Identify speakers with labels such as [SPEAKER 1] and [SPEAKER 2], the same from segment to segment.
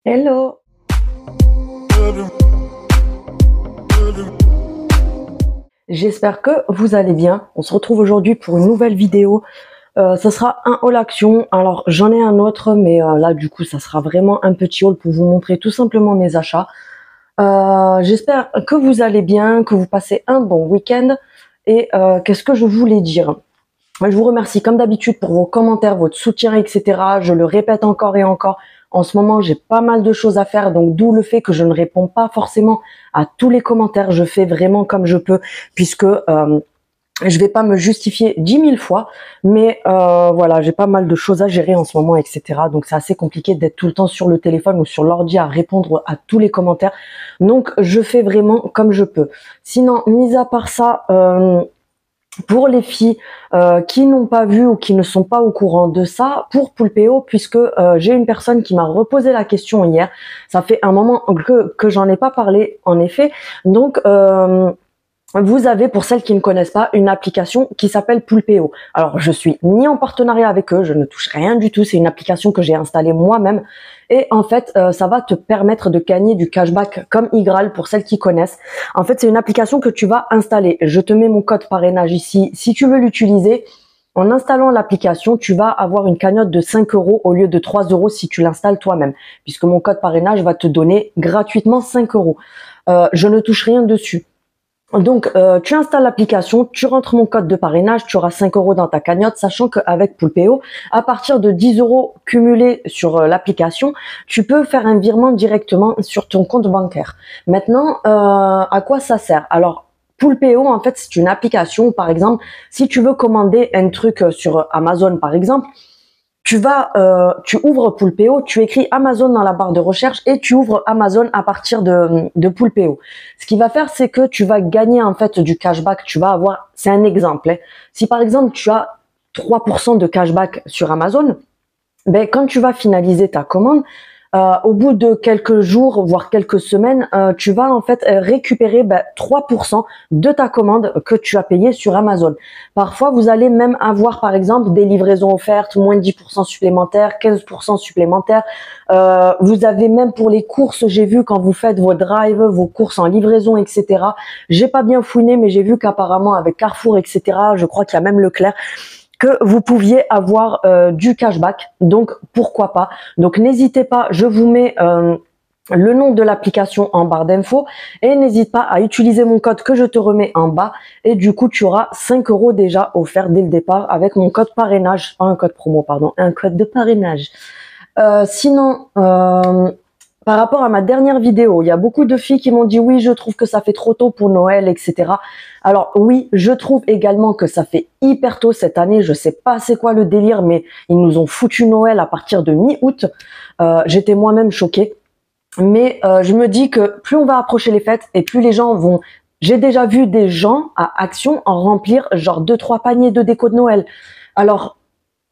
[SPEAKER 1] Hello! J'espère que vous allez bien. On se retrouve aujourd'hui pour une nouvelle vidéo. Ça sera un haul action. Alors j'en ai un autre, mais là du coup ça sera vraiment un petit haul pour vous montrer tout simplement mes achats. J'espère que vous allez bien, que vous passez un bon week-end. Et qu'est-ce que je voulais dire? Je vous remercie comme d'habitude pour vos commentaires, votre soutien, etc. Je le répète encore et encore. En ce moment, j'ai pas mal de choses à faire, donc d'où le fait que je ne réponds pas forcément à tous les commentaires. Je fais vraiment comme je peux, puisque je vais pas me justifier 10 000 fois, mais voilà, j'ai pas mal de choses à gérer en ce moment, etc. Donc c'est assez compliqué d'être tout le temps sur le téléphone ou sur l'ordi à répondre à tous les commentaires. Donc je fais vraiment comme je peux. Sinon, mis à part ça, pour les filles qui n'ont pas vu ou qui ne sont pas au courant de ça, pour Poulpeo, puisque j'ai une personne qui m'a reposé la question hier, ça fait un moment que j'en ai pas parlé en effet, donc vous avez, pour celles qui ne connaissent pas, une application qui s'appelle Poulpeo. Alors, je suis ni en partenariat avec eux, je ne touche rien du tout. C'est une application que j'ai installée moi-même. Et en fait, ça va te permettre de gagner du cashback comme Igral pour celles qui connaissent. En fait, c'est une application que tu vas installer. Je te mets mon code parrainage ici. Si tu veux l'utiliser, en installant l'application, tu vas avoir une cagnotte de 5 € au lieu de 3 € si tu l'installes toi-même. Puisque mon code parrainage va te donner gratuitement 5 €. Je ne touche rien dessus. Donc, tu installes l'application, tu rentres mon code de parrainage, tu auras 5 € dans ta cagnotte, sachant qu'avec Poulpeo, à partir de 10 € cumulés sur l'application, tu peux faire un virement directement sur ton compte bancaire. Maintenant, à quoi ça sert? Alors, Poulpeo, en fait, c'est une application, par exemple, si tu veux commander un truc sur Amazon, par exemple, tu ouvres Poulpeo, tu écris Amazon dans la barre de recherche et tu ouvres Amazon à partir de Poulpeo. Ce qui va faire, c'est que tu vas gagner en fait du cashback. Tu vas avoir, c'est un exemple, hein. Si par exemple tu as 3% de cashback sur Amazon, ben quand tu vas finaliser ta commande, au bout de quelques jours, voire quelques semaines, tu vas en fait récupérer 3% de ta commande que tu as payée sur Amazon. Parfois, vous allez même avoir, par exemple, des livraisons offertes, moins 10% supplémentaires, 15% supplémentaires. Vous avez même pour les courses, j'ai vu quand vous faites vos drives, vos courses en livraison, etc. J'ai pas bien fouiné, mais j'ai vu qu'apparemment avec Carrefour, etc., je crois qu'il y a même Leclerc, que vous pouviez avoir du cashback, donc pourquoi pas. Donc n'hésitez pas, je vous mets le nom de l'application en barre d'infos et n'hésite pas à utiliser mon code que je te remets en bas et du coup tu auras 5 € déjà offerts dès le départ avec mon code parrainage, pas un code promo pardon, un code de parrainage. Sinon, par rapport à ma dernière vidéo, il y a beaucoup de filles qui m'ont dit oui, je trouve que ça fait trop tôt pour Noël, etc. Alors oui, je trouve également que ça fait hyper tôt cette année. Je sais pas c'est quoi le délire, mais ils nous ont foutu Noël à partir de mi-août. J'étais moi-même choquée. Mais je me dis que plus on va approcher les fêtes et plus les gens vont... J'ai déjà vu des gens à Action en remplir genre 2-3 paniers de déco de Noël. Alors...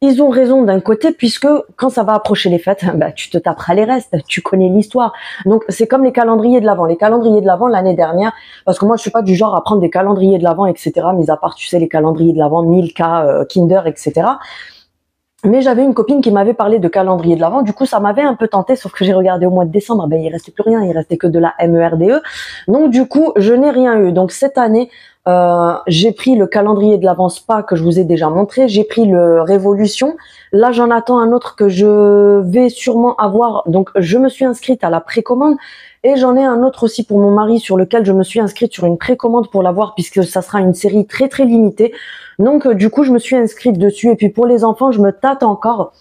[SPEAKER 1] ils ont raison d'un côté puisque quand ça va approcher les fêtes, tu te taperas les restes, tu connais l'histoire. Donc c'est comme les calendriers de l'Avent. Les calendriers de l'Avent l'année dernière, parce que moi je suis pas du genre à prendre des calendriers de l'Avent, etc. Mis à part tu sais les calendriers de l'Avent, Milka, Kinder, etc. Mais j'avais une copine qui m'avait parlé de calendrier de l'Avent, du coup ça m'avait un peu tenté, sauf que j'ai regardé au mois de décembre, il restait plus rien, il restait que de la MERDE. Donc du coup je n'ai rien eu. Donc cette année j'ai pris le calendrier de l'Avent Spa que je vous ai déjà montré, j'ai pris le Révolution. Là j'en attends un autre que je vais sûrement avoir, donc je me suis inscrite à la précommande et j'en ai un autre aussi pour mon mari sur lequel je me suis inscrite sur une précommande pour l'avoir puisque ça sera une série très très limitée. Donc du coup je me suis inscrite dessus et puis pour les enfants je me tâte encore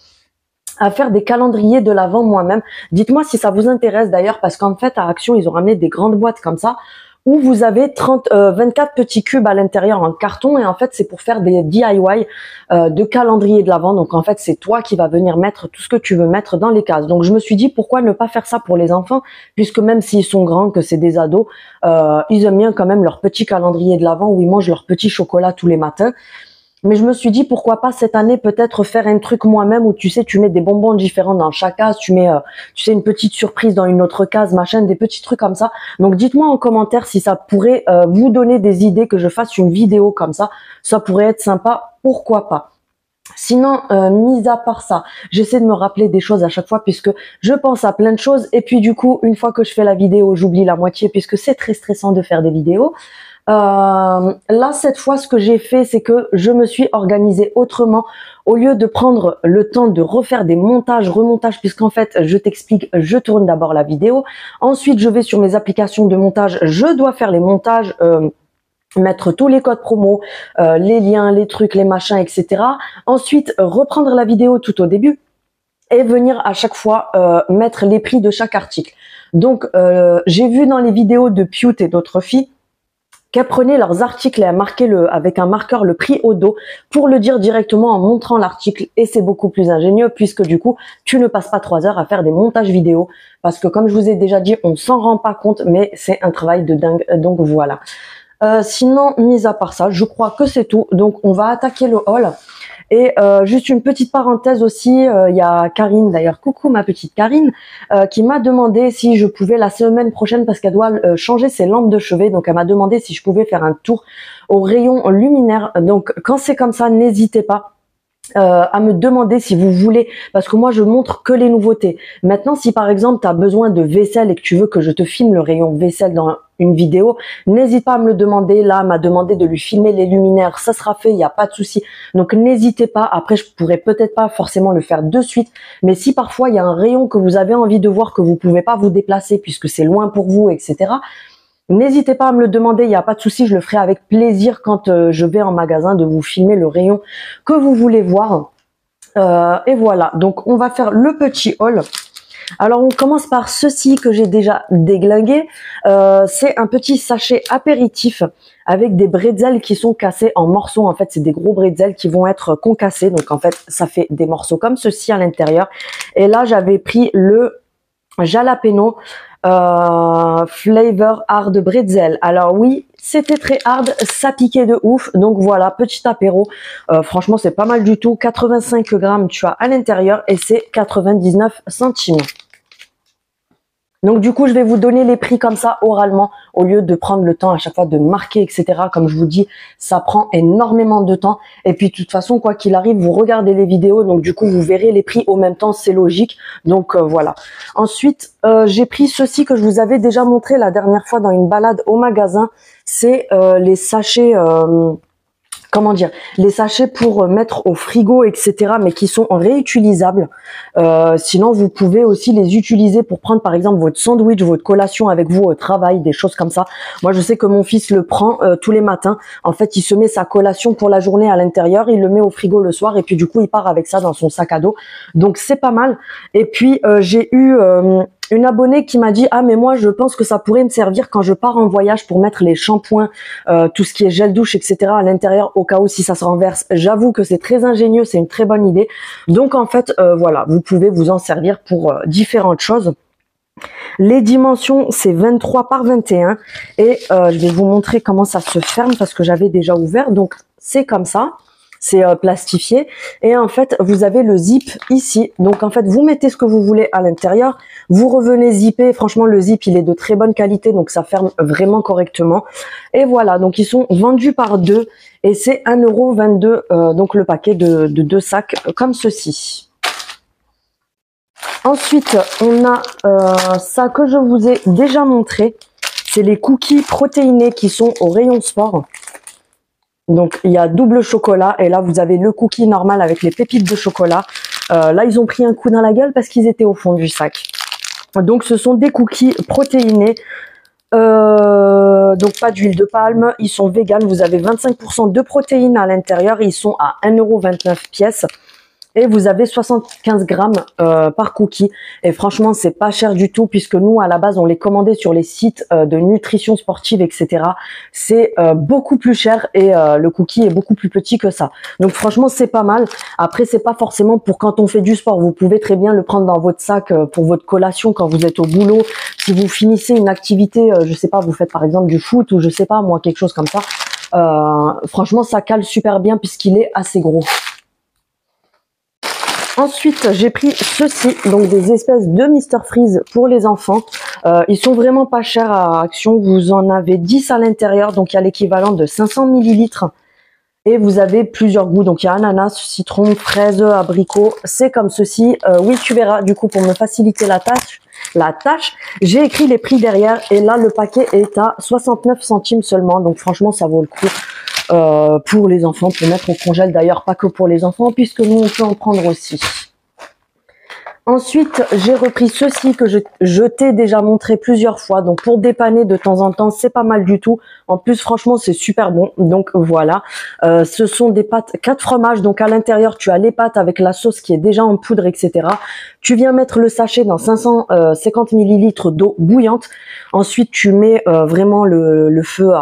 [SPEAKER 1] à faire des calendriers de l'Avent moi-même. Dites-moi si ça vous intéresse d'ailleurs parce qu'en fait à Action ils ont ramené des grandes boîtes comme ça où vous avez 24 petits cubes à l'intérieur en carton et en fait c'est pour faire des DIY de calendrier de l'Avent. Donc en fait c'est toi qui vas venir mettre tout ce que tu veux mettre dans les cases. Donc je me suis dit pourquoi ne pas faire ça pour les enfants puisque même s'ils sont grands, que c'est des ados, ils aiment bien quand même leur petit calendrier de l'Avent où ils mangent leur petit chocolat tous les matins. Mais je me suis dit pourquoi pas cette année peut-être faire un truc moi-même où tu sais tu mets des bonbons différents dans chaque case, tu mets tu sais une petite surprise dans une autre case, machin, des petits trucs comme ça. Donc dites-moi en commentaire si ça pourrait vous donner des idées que je fasse une vidéo comme ça pourrait être sympa, pourquoi pas. Sinon, mis à part ça, j'essaie de me rappeler des choses à chaque fois puisque je pense à plein de choses et puis du coup, une fois que je fais la vidéo, j'oublie la moitié puisque c'est très stressant de faire des vidéos. Là, cette fois, ce que j'ai fait, c'est que je me suis organisée autrement. Au lieu de prendre le temps de refaire des montages, remontages, puisqu'en fait, je t'explique, je tourne d'abord la vidéo. Ensuite, je vais sur mes applications de montage. Je dois faire les montages, mettre tous les codes promo, les liens, les trucs, les machins, etc. Ensuite, reprendre la vidéo tout au début et venir à chaque fois mettre les prix de chaque article. Donc, j'ai vu dans les vidéos de Pute et d'autres filles qu'elles prenaient leurs articles et elles marquaient avec un marqueur le prix au dos pour le dire directement en montrant l'article. Et c'est beaucoup plus ingénieux puisque du coup, tu ne passes pas 3 heures à faire des montages vidéo. Parce que comme je vous ai déjà dit, on s'en rend pas compte, mais c'est un travail de dingue. Donc voilà. Sinon, mis à part ça, je crois que c'est tout. Donc on va attaquer le haul. Et juste une petite parenthèse aussi, il y a Karine, d'ailleurs, coucou ma petite Karine, qui m'a demandé si je pouvais la semaine prochaine, parce qu'elle doit changer ses lampes de chevet, donc elle m'a demandé si je pouvais faire un tour au rayon luminaire. Donc quand c'est comme ça, n'hésitez pas à me demander si vous voulez, parce que moi je montre que les nouveautés. Maintenant, si par exemple tu as besoin de vaisselle et que tu veux que je te filme le rayon vaisselle dans une vidéo, n'hésite pas à me le demander. Là, elle m'a demandé de lui filmer les luminaires, ça sera fait, il n'y a pas de souci. Donc n'hésitez pas. Après, je pourrais peut-être pas forcément le faire de suite, mais si parfois il y a un rayon que vous avez envie de voir, que vous pouvez pas vous déplacer puisque c'est loin pour vous, etc., n'hésitez pas à me le demander, il n'y a pas de souci, je le ferai avec plaisir quand je vais en magasin de vous filmer le rayon que vous voulez voir. Et voilà, donc on va faire le petit haul. Alors on commence par ceci que j'ai déjà déglingué. C'est un petit sachet apéritif avec des bretzels qui sont cassés en morceaux. En fait, c'est des gros bretzels qui vont être concassés. Donc en fait, ça fait des morceaux comme ceci à l'intérieur. Et là, j'avais pris le jalapeno flavor hard bretzel. Alors oui, c'était très hard, ça piquait de ouf. Donc voilà, petit apéro. Franchement, c'est pas mal du tout. 85 grammes tu as à l'intérieur et c'est 99 centimes. Donc du coup, je vais vous donner les prix comme ça oralement au lieu de prendre le temps à chaque fois de marquer, etc. Comme je vous dis, ça prend énormément de temps. Et puis de toute façon, quoi qu'il arrive, vous regardez les vidéos. Donc du coup, vous verrez les prix au même temps, c'est logique. Donc voilà. Ensuite, j'ai pris ceci que je vous avais déjà montré la dernière fois dans une balade au magasin. C'est les sachets... comment dire, les sachets pour mettre au frigo, etc., mais qui sont réutilisables. Sinon, vous pouvez aussi les utiliser pour prendre, par exemple, votre sandwich, votre collation avec vous au travail, des choses comme ça. Moi, je sais que mon fils le prend tous les matins. En fait, il se met sa collation pour la journée à l'intérieur, il le met au frigo le soir, et puis du coup, il part avec ça dans son sac à dos. Donc, c'est pas mal. Et puis, j'ai eu... une abonnée qui m'a dit « Ah, mais moi, je pense que ça pourrait me servir quand je pars en voyage pour mettre les shampoings, tout ce qui est gel douche, etc. à l'intérieur au cas où si ça se renverse. » J'avoue que c'est très ingénieux, c'est une très bonne idée. Donc, en fait, voilà, vous pouvez vous en servir pour différentes choses. Les dimensions, c'est 23 par 21. Et je vais vous montrer comment ça se ferme parce que j'avais déjà ouvert. Donc, c'est comme ça. C'est plastifié et en fait vous avez le zip ici, donc en fait vous mettez ce que vous voulez à l'intérieur, vous revenez zipper. Franchement le zip il est de très bonne qualité, donc ça ferme vraiment correctement. Et voilà, donc ils sont vendus par deux et c'est 1,22 €, donc le paquet de 2 sacs comme ceci. Ensuite on a ça que je vous ai déjà montré, c'est les cookies protéinés qui sont au rayon sport. Donc il y a double chocolat et là vous avez le cookie normal avec les pépites de chocolat. Là ils ont pris un coup dans la gueule parce qu'ils étaient au fond du sac. Donc ce sont des cookies protéinés. Donc pas d'huile de palme, ils sont véganes, vous avez 25% de protéines à l'intérieur, ils sont à 1,29 € pièce. Et vous avez 75 grammes par cookie. Et franchement, c'est pas cher du tout puisque nous, à la base, on les commandait sur les sites de nutrition sportive, etc. C'est beaucoup plus cher et le cookie est beaucoup plus petit que ça. Donc franchement, c'est pas mal. Après, c'est pas forcément pour quand on fait du sport. Vous pouvez très bien le prendre dans votre sac pour votre collation quand vous êtes au boulot. Si vous finissez une activité, je sais pas, vous faites par exemple du foot ou je sais pas, moi, quelque chose comme ça. Franchement, ça cale super bien puisqu'il est assez gros. Ensuite, j'ai pris ceci, donc des espèces de Mr Freeze pour les enfants. Ils sont vraiment pas chers à Action. Vous en avez 10 à l'intérieur, donc il y a l'équivalent de 500 ml. Et vous avez plusieurs goûts, donc il y a ananas, citron, fraise, abricot, c'est comme ceci. Oui, tu verras, du coup, pour me faciliter la tâche, j'ai écrit les prix derrière, et là, le paquet est à 69 centimes seulement, donc franchement, ça vaut le coup pour les enfants, pour mettre au congèle, d'ailleurs, pas que pour les enfants, puisque nous, on peut en prendre aussi. Ensuite, j'ai repris ceci que je t'ai déjà montré plusieurs fois. Donc, pour dépanner de temps en temps, c'est pas mal du tout. En plus, franchement, c'est super bon. Donc, voilà. Ce sont des pâtes 4 fromages. Donc, à l'intérieur, tu as les pâtes avec la sauce qui est déjà en poudre, etc. Tu viens mettre le sachet dans 550 millilitres d'eau bouillante. Ensuite, tu mets vraiment le feu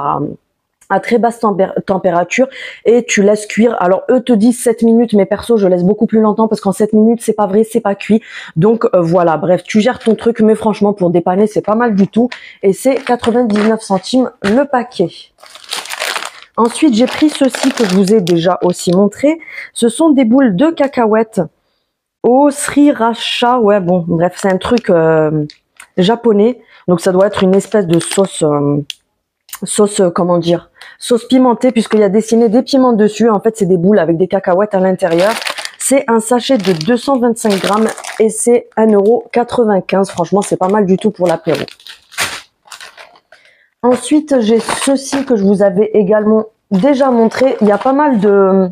[SPEAKER 1] à très basse température et tu laisses cuire. Alors eux te disent 7 minutes, mais perso je laisse beaucoup plus longtemps parce qu'en 7 minutes c'est pas vrai, c'est pas cuit. Donc voilà, bref, tu gères ton truc, mais franchement pour dépanner c'est pas mal du tout et c'est 99 centimes le paquet. Ensuite j'ai pris ceci que je vous ai déjà aussi montré. Ce sont des boules de cacahuètes au sriracha. Ouais bon bref, c'est un truc japonais, donc ça doit être une espèce de sauce comment dire, sauce pimentée, puisqu'il y a dessiné des piments dessus. En fait, c'est des boules avec des cacahuètes à l'intérieur. C'est un sachet de 225 grammes et c'est 1,95 €. Franchement, c'est pas mal du tout pour l'apéro. Ensuite, j'ai ceci que je vous avais également déjà montré. Il y a pas mal de...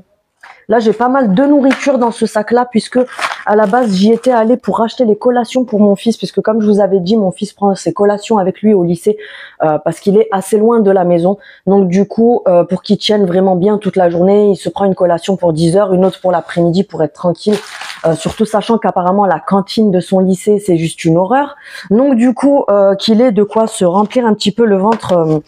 [SPEAKER 1] Là, j'ai pas mal de nourriture dans ce sac-là, puisque à la base, j'y étais allée pour acheter les collations pour mon fils, puisque comme je vous avais dit, mon fils prend ses collations avec lui au lycée, parce qu'il est assez loin de la maison. Donc du coup, pour qu'il tienne vraiment bien toute la journée, il se prend une collation pour 10 heures, une autre pour l'après-midi pour être tranquille, surtout sachant qu'apparemment la cantine de son lycée, c'est juste une horreur. Donc du coup, qu'il ait de quoi se remplir un petit peu le ventre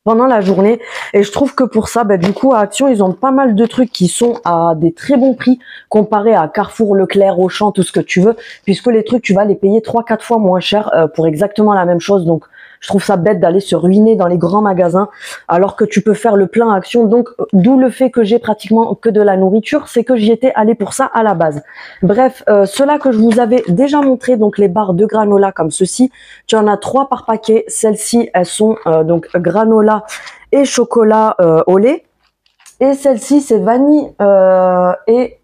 [SPEAKER 1] pendant la journée. Et je trouve que pour ça, du coup, à Action, ils ont pas mal de trucs qui sont à des très bons prix comparé à Carrefour, Leclerc, Auchan, tout ce que tu veux, puisque les trucs, tu vas les payer 3-4 fois moins cher pour exactement la même chose. Donc, je trouve ça bête d'aller se ruiner dans les grands magasins alors que tu peux faire le plein Action. Donc, d'où le fait que j'ai pratiquement que de la nourriture, c'est que j'y étais allée pour ça à la base. Bref, ceux-là que je vous avais déjà montré, donc les barres de granola comme ceci, tu en as 3 par paquet. Celles-ci, elles sont donc granola et chocolat au lait. Et celle-ci, c'est vanille et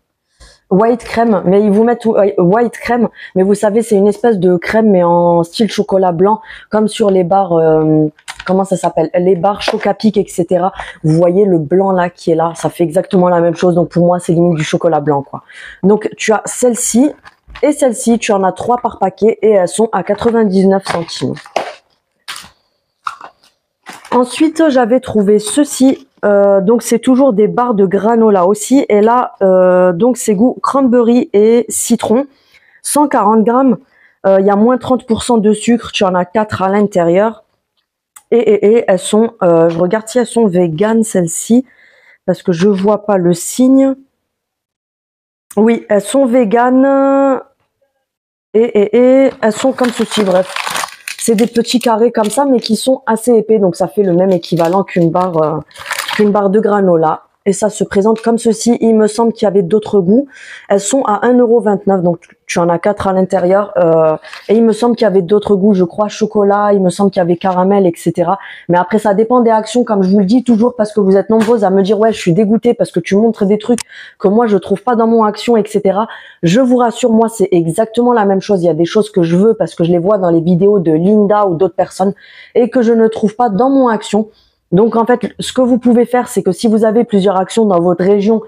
[SPEAKER 1] white crème, mais ils vous mettent white crème, mais vous savez c'est une espèce de crème mais en style chocolat blanc, comme sur les barres, comment ça s'appelle, les barres Chocapic, etc. Vous voyez le blanc là qui est là, ça fait exactement la même chose, donc pour moi c'est limite du chocolat blanc quoi. Donc tu as celle-ci et celle-ci, tu en as 3 par paquet et elles sont à 99 centimes. Ensuite j'avais trouvé ceci. Donc c'est toujours des barres de granola aussi, et là donc c'est goût cranberry et citron, 140 grammes, il y a moins 30% de sucre, tu en as 4 à l'intérieur et elles sont, je regarde si elles sont véganes celles-ci parce que je vois pas le signe. Oui, elles sont véganes et elles sont comme ceci. Bref, c'est des petits carrés comme ça mais qui sont assez épais, donc ça fait le même équivalent qu'une barre de granola, et ça se présente comme ceci. Il me semble qu'il y avait d'autres goûts. Elles sont à 1,29 €, donc tu en as 4 à l'intérieur, et il me semble qu'il y avait d'autres goûts, je crois chocolat, il me semble qu'il y avait caramel, etc. Mais après ça dépend des actions, comme je vous le dis toujours, parce que vous êtes nombreuses à me dire ouais je suis dégoûtée parce que tu montres des trucs que moi je trouve pas dans mon action, etc. Je vous rassure, moi c'est exactement la même chose. Il y a des choses que je veux parce que je les vois dans les vidéos de Linda ou d'autres personnes et que je ne trouve pas dans mon action. Donc en fait, ce que vous pouvez faire, c'est que si vous avez plusieurs actions dans votre région,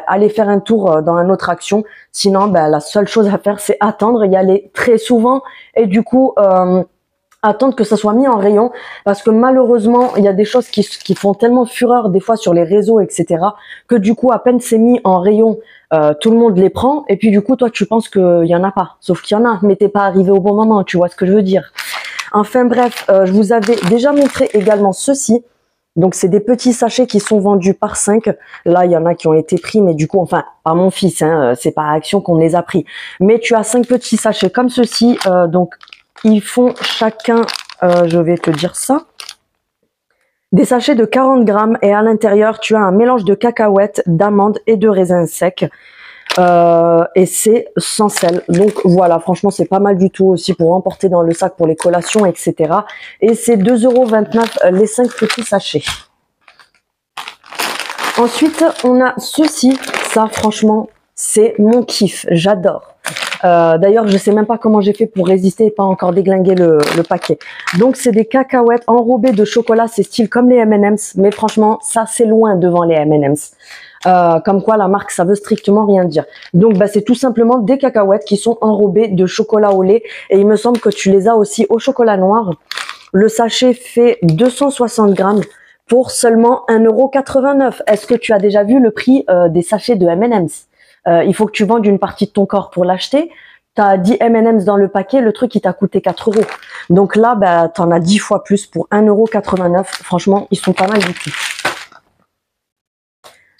[SPEAKER 1] allez faire un tour dans une autre action. Sinon, la seule chose à faire, c'est attendre, y aller très souvent et du coup attendre que ça soit mis en rayon, parce que malheureusement, il y a des choses qui font tellement fureur des fois sur les réseaux, etc., que du coup, à peine c'est mis en rayon, tout le monde les prend et puis du coup, toi, tu penses qu'il y en a pas, sauf qu'il y en a, mais t'es pas arrivé au bon moment, tu vois ce que je veux dire. Enfin bref, je vous avais déjà montré également ceci. Donc c'est des petits sachets qui sont vendus par 5. Là il y en a qui ont été pris, mais du coup enfin à mon fils, hein, c'est pas à Action qu'on les a pris. Mais tu as 5 petits sachets comme ceci. Donc ils font chacun, je vais te dire ça, des sachets de 40 grammes et à l'intérieur tu as un mélange de cacahuètes, d'amandes et de raisins secs. Et c'est sans sel, donc voilà, franchement c'est pas mal du tout aussi pour emporter dans le sac pour les collations, etc. Et c'est 2,29 € les 5 petits sachets. Ensuite, on a ceci. Ça, franchement, c'est mon kiff. J'adore. D'ailleurs, je sais même pas comment j'ai fait pour résister et pas encore déglinguer le paquet. Donc, c'est des cacahuètes enrobées de chocolat. C'est style comme les M&M's. Mais franchement, ça, c'est loin devant les M&M's. Comme quoi, la marque, ça veut strictement rien dire. Donc, bah, c'est tout simplement des cacahuètes qui sont enrobées de chocolat au lait. Et il me semble que tu les as aussi au chocolat noir. Le sachet fait 260 grammes pour seulement 1,89 €. Est-ce que tu as déjà vu le prix des sachets de M&M's? Il faut que tu vendes une partie de ton corps pour l'acheter. Tu as 10 M&M's dans le paquet, le truc il t'a coûté 4 €. Donc là, bah, tu en as 10 fois plus pour 1,89 €. Franchement, ils sont pas mal du tout.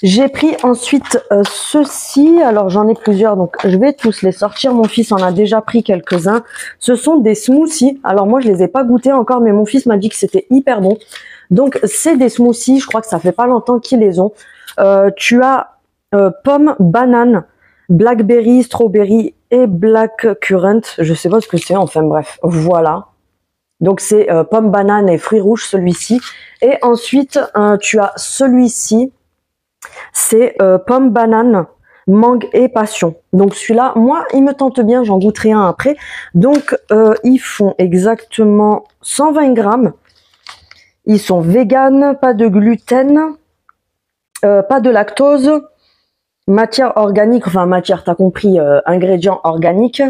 [SPEAKER 1] J'ai pris ensuite ceux-ci. Alors j'en ai plusieurs, donc je vais tous les sortir. Mon fils en a déjà pris quelques-uns. Ce sont des smoothies. Alors moi, je les ai pas goûtés encore, mais mon fils m'a dit que c'était hyper bon. Donc c'est des smoothies. Je crois que ça fait pas longtemps qu'ils les ont. Tu as pomme, banane, blackberry, strawberry et black currant. Je sais pas ce que c'est, enfin bref, voilà. Donc c'est pomme, banane et fruits rouges celui-ci. Et ensuite tu as celui-ci, c'est pomme, banane, mangue et passion. Donc celui-là, moi il me tente bien, j'en goûterai un après. Donc ils font exactement 120 grammes. Ils sont véganes, pas de gluten, pas de lactose. Matière organique, enfin matière, t'as compris, ingrédients organiques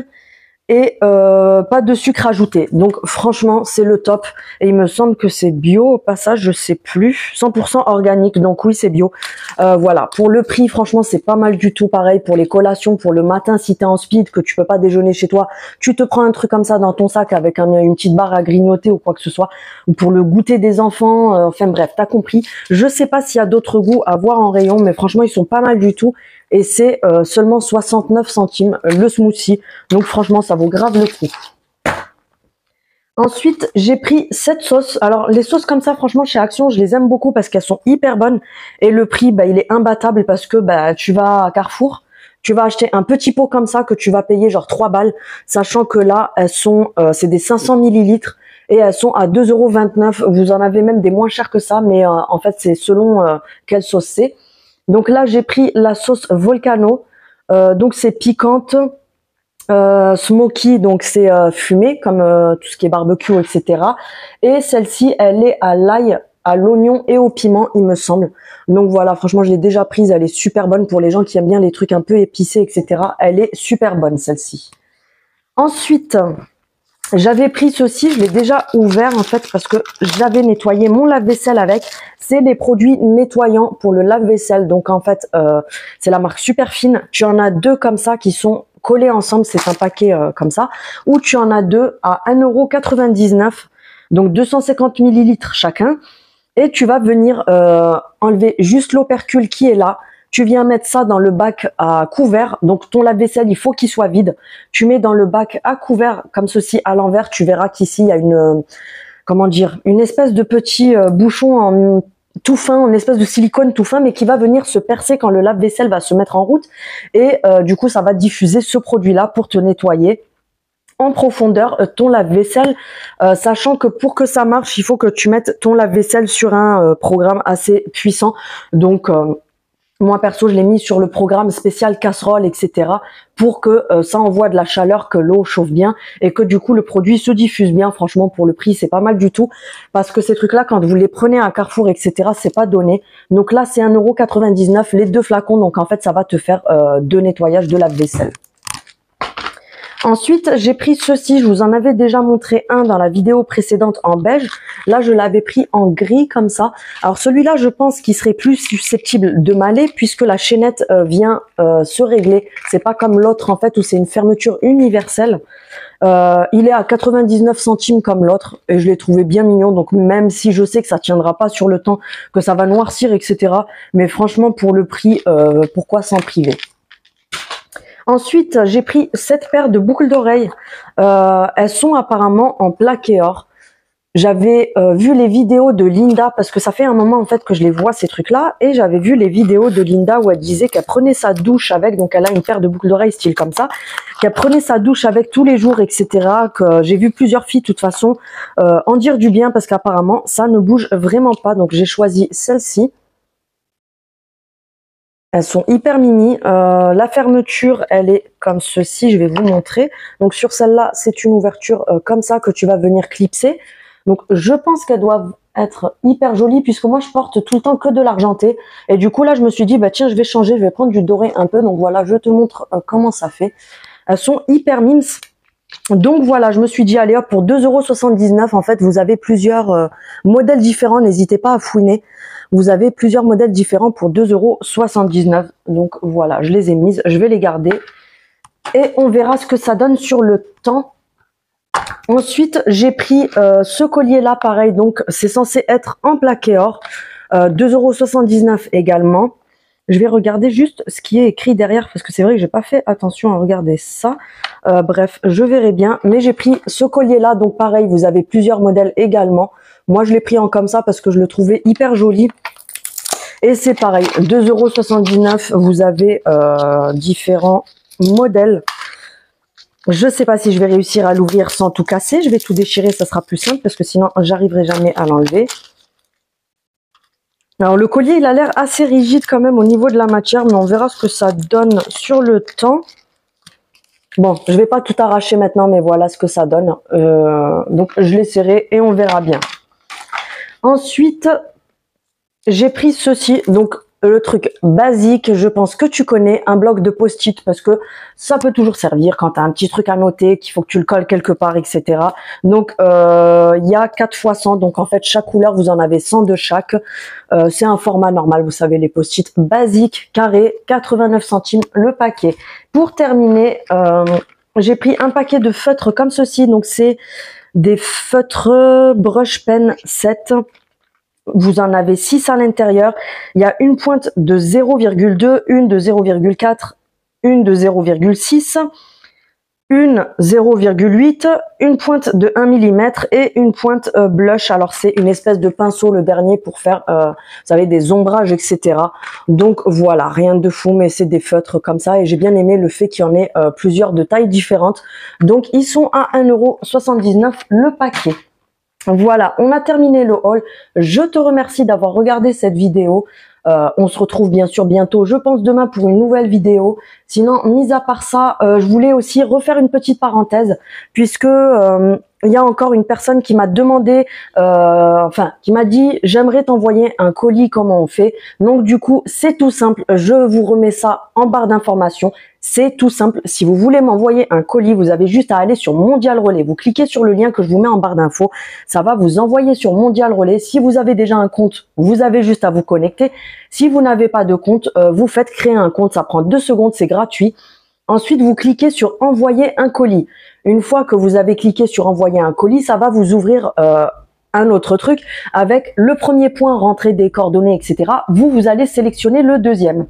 [SPEAKER 1] et pas de sucre ajouté. Donc franchement, c'est le top. Et il me semble que c'est bio au passage, je sais plus. 100% organique, donc oui, c'est bio. Voilà, pour le prix, franchement, c'est pas mal du tout. Pareil pour les collations, pour le matin, si t'es en speed, que tu peux pas déjeuner chez toi, tu te prends un truc comme ça dans ton sac avec une petite barre à grignoter ou quoi que ce soit. Ou pour le goûter des enfants, enfin bref, t'as compris. Je sais pas s'il y a d'autres goûts à voir en rayon, mais franchement, ils sont pas mal du tout. Et c'est seulement 69 centimes le smoothie. Donc franchement, ça vaut grave le coup. Ensuite, j'ai pris cette sauce. Alors, les sauces comme ça, franchement, chez Action, je les aime beaucoup parce qu'elles sont hyper bonnes. Et le prix, bah, il est imbattable parce que bah, tu vas à Carrefour, tu vas acheter un petit pot comme ça que tu vas payer genre 3 balles. Sachant que là, elles sont, c'est des 500 millilitres. Et elles sont à 2,29 €. Vous en avez même des moins chères que ça. Mais en fait, c'est selon quelle sauce c'est. Donc là, j'ai pris la sauce Volcano. Donc c'est piquante, smoky, donc c'est fumé comme tout ce qui est barbecue, etc. Et celle-ci, elle est à l'ail, à l'oignon et au piment, il me semble. Donc voilà, franchement, je l'ai déjà prise. Elle est super bonne pour les gens qui aiment bien les trucs un peu épicés, etc. Elle est super bonne, celle-ci. Ensuite, j'avais pris ceci, je l'ai déjà ouvert en fait parce que j'avais nettoyé mon lave-vaisselle avec. C'est des produits nettoyants pour le lave-vaisselle. Donc en fait, c'est la marque Superfine. Tu en as deux comme ça qui sont collés ensemble. C'est un paquet comme ça. Ou tu en as deux à 1,99 €. Donc 250 millilitres chacun. Et tu vas venir enlever juste l'opercule qui est là. Tu viens mettre ça dans le bac à couvert. Donc, ton lave-vaisselle, il faut qu'il soit vide. Tu mets dans le bac à couvert, comme ceci, à l'envers. Tu verras qu'ici, il y a une, comment dire, une espèce de petit bouchon en tout fin, une espèce de silicone tout fin, mais qui va venir se percer quand le lave-vaisselle va se mettre en route. Et du coup, ça va diffuser ce produit-là pour te nettoyer en profondeur ton lave-vaisselle, sachant que pour que ça marche, il faut que tu mettes ton lave-vaisselle sur un programme assez puissant. Donc, moi perso, je l'ai mis sur le programme spécial casserole, etc. pour que ça envoie de la chaleur, que l'eau chauffe bien et que du coup le produit se diffuse bien. Franchement, pour le prix, c'est pas mal du tout parce que ces trucs-là, quand vous les prenez à Carrefour, etc., c'est pas donné. Donc là, c'est 1,99 € les deux flacons. Donc en fait, ça va te faire deux nettoyages de lave-vaisselle. Ensuite, j'ai pris ceci. Je vous en avais déjà montré un dans la vidéo précédente en beige. Là, je l'avais pris en gris comme ça. Alors celui-là, je pense qu'il serait plus susceptible de m'aller puisque la chaînette vient se régler. C'est pas comme l'autre en fait où c'est une fermeture universelle. Il est à 99 centimes comme l'autre et je l'ai trouvé bien mignon. Donc même si je sais que ça tiendra pas sur le temps, que ça va noircir, etc. Mais franchement, pour le prix, pourquoi s'en priver? Ensuite, j'ai pris cette paire de boucles d'oreilles. Elles sont apparemment en plaqué or. J'avais vu les vidéos de Linda, parce que ça fait un moment en fait que je les vois ces trucs-là, et j'avais vu les vidéos de Linda où elle disait qu'elle prenait sa douche avec, donc elle a une paire de boucles d'oreilles style comme ça, qu'elle prenait sa douche avec tous les jours, etc. Que j'ai vu plusieurs filles de toute façon en dire du bien, parce qu'apparemment ça ne bouge vraiment pas. Donc j'ai choisi celle-ci. Elles sont hyper mini. La fermeture, elle est comme ceci. Je vais vous montrer. Donc sur celle-là, c'est une ouverture comme ça que tu vas venir clipser. Donc je pense qu'elles doivent être hyper jolies puisque moi je porte tout le temps que de l'argenté. Et du coup là, je me suis dit, bah tiens, je vais changer, je vais prendre du doré un peu. Donc voilà, je te montre comment ça fait. Elles sont hyper mimes. Donc voilà, je me suis dit, allez hop, pour 2,79 €, en fait, vous avez plusieurs modèles différents. N'hésitez pas à fouiner. Vous avez plusieurs modèles différents pour 2,79 €. Donc voilà, je les ai mises, je vais les garder. Et on verra ce que ça donne sur le temps. Ensuite, j'ai pris ce collier-là, pareil. Donc c'est censé être en plaqué or. 2,79 € également. Je vais regarder juste ce qui est écrit derrière parce que c'est vrai que j'ai pas fait attention à regarder ça. Bref, je verrai bien. Mais j'ai pris ce collier-là, donc pareil, vous avez plusieurs modèles également. Moi, je l'ai pris en comme ça parce que je le trouvais hyper joli. Et c'est pareil, 2,79 €. Vous avez différents modèles. Je sais pas si je vais réussir à l'ouvrir sans tout casser. Je vais tout déchirer, ça sera plus simple parce que sinon, j'arriverai jamais à l'enlever. Alors le collier, il a l'air assez rigide quand même au niveau de la matière, mais on verra ce que ça donne sur le temps. Bon, je vais pas tout arracher maintenant, mais voilà ce que ça donne. Donc je l'essaierai et on verra bien. Ensuite, j'ai pris ceci, donc le truc basique, je pense que tu connais, un bloc de post-it, parce que ça peut toujours servir quand tu as un petit truc à noter, qu'il faut que tu le colles quelque part, etc. Donc, il y a 4 x 100, donc en fait, chaque couleur, vous en avez 100 de chaque. C'est un format normal, vous savez, les post-it basiques, carrés, 89 centimes le paquet. Pour terminer, j'ai pris un paquet de feutres comme ceci, donc c'est des feutres Brush Pen 7. Vous en avez 6 à l'intérieur. Il y a une pointe de 0,2, une de 0,4, une de 0,6, une 0,8, une pointe de 1 mm et une pointe blush. Alors c'est une espèce de pinceau, le dernier, pour faire, vous savez, des ombrages, etc. Donc voilà, rien de fou, mais c'est des feutres comme ça. Et j'ai bien aimé le fait qu'il y en ait plusieurs de tailles différentes. Donc ils sont à 1,79 € le paquet. Voilà, on a terminé le haul. Je te remercie d'avoir regardé cette vidéo. On se retrouve bien sûr bientôt, je pense demain, pour une nouvelle vidéo. Sinon, mis à part ça, je voulais aussi refaire une petite parenthèse, puisque il y a encore une personne qui m'a demandé, qui m'a dit, j'aimerais t'envoyer un colis, comment on fait? Donc du coup, c'est tout simple, je vous remets ça en barre d'informations. C'est tout simple, si vous voulez m'envoyer un colis, vous avez juste à aller sur Mondial Relais. Vous cliquez sur le lien que je vous mets en barre d'infos, ça va vous envoyer sur Mondial Relais. Si vous avez déjà un compte, vous avez juste à vous connecter. Si vous n'avez pas de compte, vous faites créer un compte, ça prend 2 secondes, c'est gratuit. Ensuite, vous cliquez sur envoyer un colis. Une fois que vous avez cliqué sur envoyer un colis, ça va vous ouvrir un autre truc avec le premier point, rentrer des coordonnées, etc. Vous allez sélectionner le deuxième.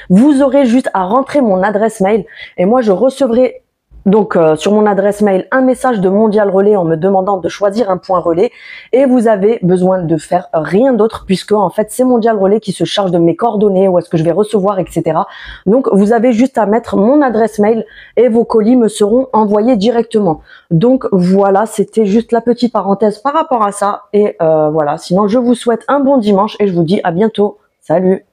[SPEAKER 1] Vous aurez juste à rentrer mon adresse mail et moi je recevrai donc sur mon adresse mail un message de Mondial Relais en me demandant de choisir un point relais, et vous avez besoin de faire rien d'autre puisque en fait c'est Mondial Relais qui se charge de mes coordonnées, où est-ce que je vais recevoir, etc. Donc vous avez juste à mettre mon adresse mail et vos colis me seront envoyés directement. Donc voilà, c'était juste la petite parenthèse par rapport à ça, et voilà, sinon je vous souhaite un bon dimanche et je vous dis à bientôt. Salut!